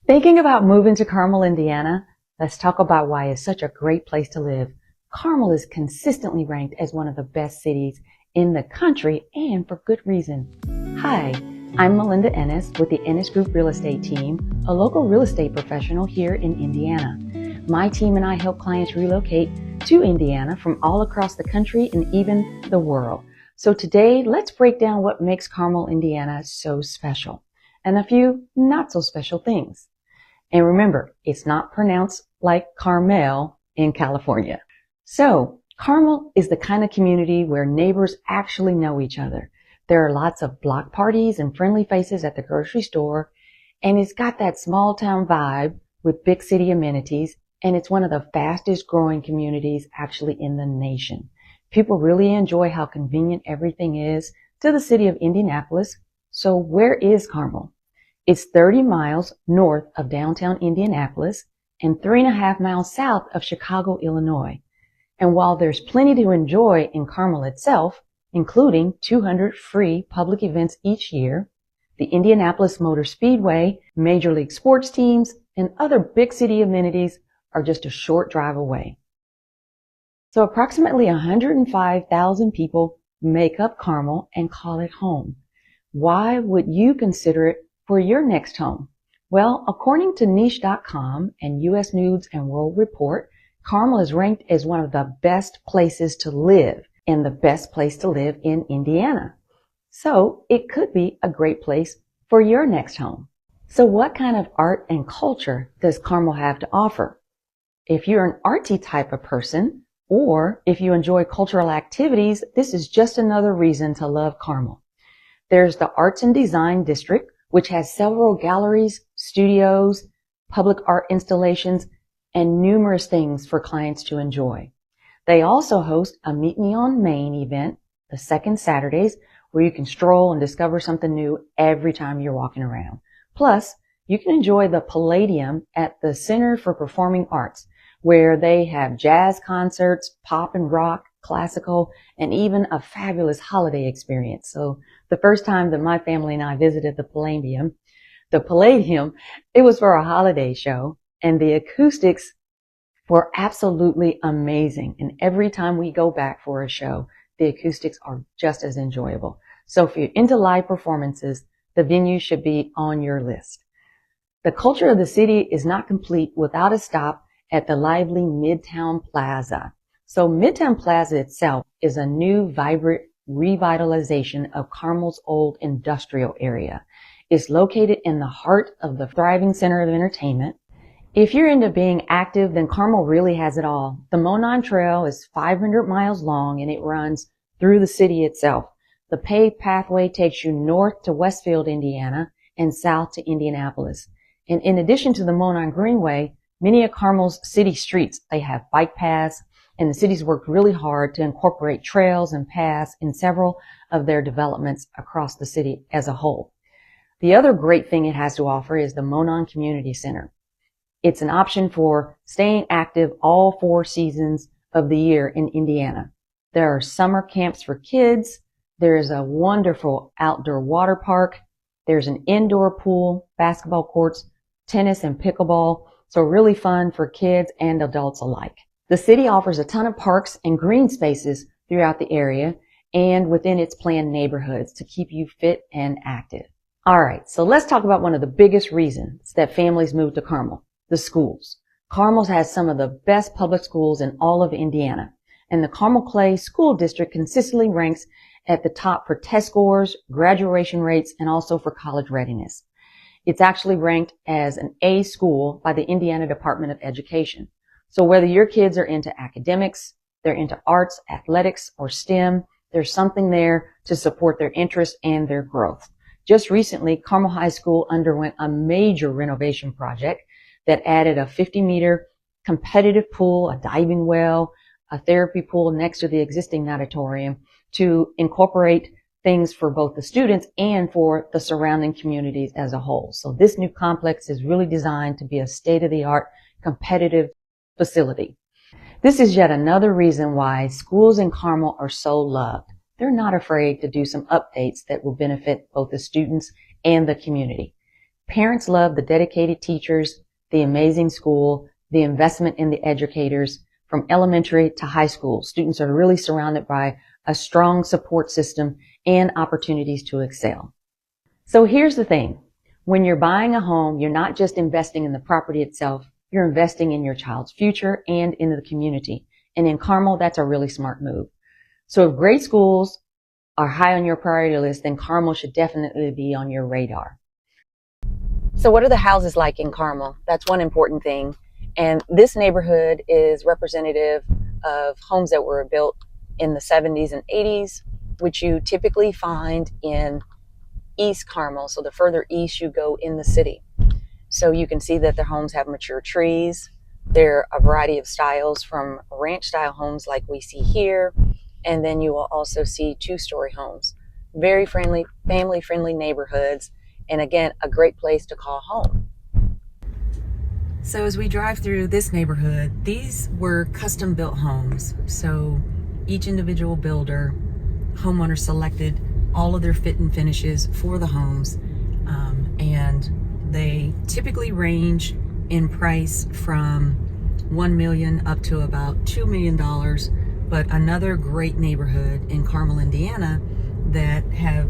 Thinking about moving to Carmel, Indiana? Let's talk about why it's such a great place to live. Carmel is consistently ranked as one of the best cities in the country, and for good reason. Hi, I'm Melinda Ennis with the Ennis Group Real Estate Team, a local real estate professional here in Indiana. My team and I help clients relocate to Indiana from all across the country and even the world. So today, let's break down what makes Carmel, Indiana so special, and a few not so special things. And remember, it's not pronounced like Carmel in California. So, Carmel is the kind of community where neighbors actually know each other. There are lots of block parties and friendly faces at the grocery store, and it's got that small town vibe with big city amenities, and it's one of the fastest growing communities actually in the nation. People really enjoy how convenient everything is to the city of Indianapolis. So where is Carmel? It's 30 miles north of downtown Indianapolis and 3.5 miles south of Chicago, Illinois. And while there's plenty to enjoy in Carmel itself, including 200 free public events each year, the Indianapolis Motor Speedway, Major League sports teams, and other big city amenities are just a short drive away. So approximately 105,000 people make up Carmel and call it home. Why would you consider it for your next home? Well, according to niche.com and U.S. News and World Report, Carmel is ranked as one of the best places to live and the best place to live in Indiana. So it could be a great place for your next home. So what kind of art and culture does Carmel have to offer? If you're an artsy type of person, or if you enjoy cultural activities, this is just another reason to love Carmel. There's the Arts and Design District, which has several galleries, studios, public art installations, and numerous things for clients to enjoy. They also host a Meet Me on Main event, the second Saturdays, where you can stroll and discover something new every time you're walking around. Plus, you can enjoy the Palladium at the Center for Performing Arts, where they have jazz concerts, pop and rock, classical, and even a fabulous holiday experience. So the first time that my family and I visited the Palladium, it was for a holiday show, and the acoustics were absolutely amazing. And every time we go back for a show, the acoustics are just as enjoyable. So if you're into live performances, the venue should be on your list. The culture of the city is not complete without a stop at the lively Midtown Plaza. So Midtown Plaza itself is a new, vibrant revitalization of Carmel's old industrial area. It's located in the heart of the thriving center of entertainment. If you're into being active, then Carmel really has it all. The Monon Trail is 500 miles long and it runs through the city itself. The paved pathway takes you north to Westfield, Indiana, and south to Indianapolis. And in addition to the Monon Greenway, many of Carmel's city streets, they have bike paths, and the city's worked really hard to incorporate trails and paths in several of their developments across the city as a whole. The other great thing it has to offer is the Monon Community Center. It's an option for staying active all 4 seasons of the year in Indiana. There are summer camps for kids. There is a wonderful outdoor water park. There's an indoor pool, basketball courts, tennis and pickleball. So really fun for kids and adults alike. The city offers a ton of parks and green spaces throughout the area and within its planned neighborhoods to keep you fit and active. All right, so let's talk about one of the biggest reasons that families move to Carmel, the schools. Carmel has some of the best public schools in all of Indiana, and the Carmel Clay School District consistently ranks at the top for test scores, graduation rates, and also for college readiness. It's actually ranked as an A school by the Indiana Department of Education. So whether your kids are into academics, they're into arts, athletics, or STEM, there's something there to support their interest and their growth. Just recently, Carmel High School underwent a major renovation project that added a 50-meter competitive pool, a diving well, a therapy pool next to the existing auditorium to incorporate things for both the students and for the surrounding communities as a whole. So this new complex is really designed to be a state-of-the-art competitive facility. This is yet another reason why schools in Carmel are so loved. They're not afraid to do some updates that will benefit both the students and the community. Parents love the dedicated teachers, the amazing school, the investment in the educators. From elementary to high school, students are really surrounded by a strong support system and opportunities to excel. So here's the thing. When you're buying a home, you're not just investing in the property itself, you're investing in your child's future and in the community. And in Carmel, that's a really smart move. So if great schools are high on your priority list, then Carmel should definitely be on your radar. So what are the houses like in Carmel? That's one important thing. And this neighborhood is representative of homes that were built in the 70s and 80s, which you typically find in East Carmel. So the further east you go in the city. So you can see that their homes have mature trees. There are a variety of styles, from ranch style homes like we see here. And then you will also see 2-story homes. Very friendly, family friendly neighborhoods. And again, a great place to call home. So as we drive through this neighborhood, these were custom built homes. So each individual builder, homeowner selected all of their fit and finishes for the homes. And they typically range in price from $1 million up to about $2 million. But another great neighborhood in Carmel, Indiana, that have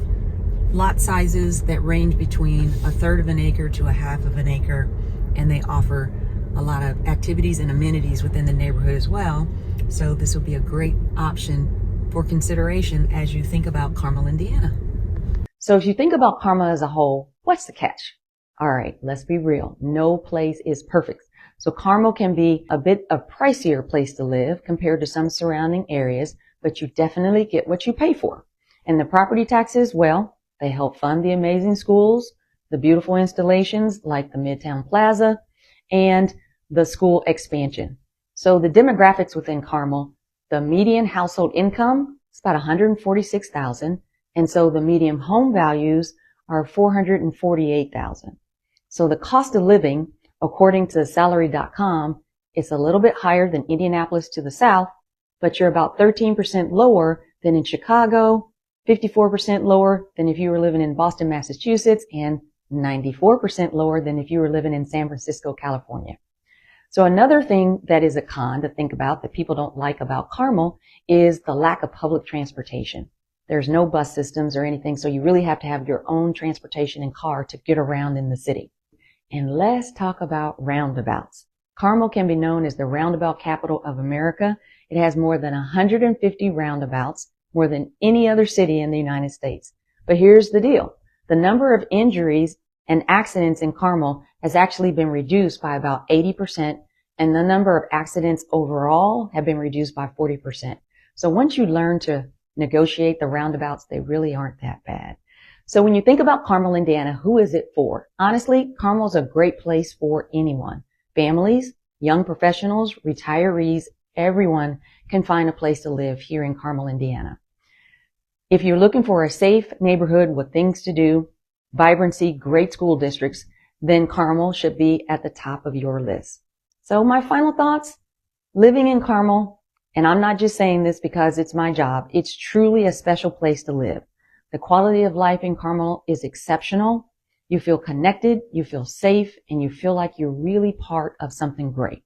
lot sizes that range between 1/3 of an acre to 1/2 of an acre. And they offer a lot of activities and amenities within the neighborhood as well. So this will be a great option for consideration as you think about Carmel, Indiana. So if you think about Carmel as a whole, what's the catch? All right, let's be real. No place is perfect. So Carmel can be a bit a pricier place to live compared to some surrounding areas, but you definitely get what you pay for. And the property taxes, well, they help fund the amazing schools, the beautiful installations like the Midtown Plaza, and the school expansion. So the demographics within Carmel, the median household income is about $146,000, and so the median home values are $448,000. So the cost of living, according to salary.com, is a little bit higher than Indianapolis to the south, but you're about 13% lower than in Chicago, 54% lower than if you were living in Boston, Massachusetts, and 94% lower than if you were living in San Francisco, California. So another thing that is a con to think about that people don't like about Carmel is the lack of public transportation. There's no bus systems or anything, so you really have to have your own transportation and car to get around in the city. And let's talk about roundabouts. Carmel can be known as the roundabout capital of America. It has more than 150 roundabouts, more than any other city in the United States. But here's the deal. The number of injuries and accidents in Carmel has actually been reduced by about 80%, and the number of accidents overall have been reduced by 40%. So once you learn to negotiate the roundabouts, they really aren't that bad. So when you think about Carmel, Indiana, who is it for? Honestly, Carmel's a great place for anyone. Families, young professionals, retirees, everyone can find a place to live here in Carmel, Indiana. If you're looking for a safe neighborhood with things to do, vibrancy, great school districts, then Carmel should be at the top of your list. So my final thoughts, living in Carmel, and I'm not just saying this because it's my job, it's truly a special place to live. The quality of life in Carmel is exceptional. You feel connected, you feel safe, and you feel like you're really part of something great.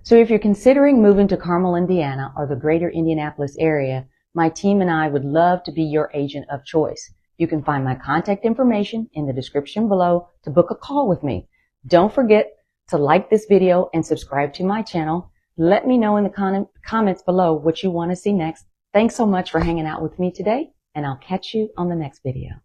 So if you're considering moving to Carmel, Indiana, or the greater Indianapolis area, my team and I would love to be your agent of choice. You can find my contact information in the description below to book a call with me. Don't forget to like this video and subscribe to my channel. Let me know in the comments below what you want to see next. Thanks so much for hanging out with me today, and I'll catch you on the next video.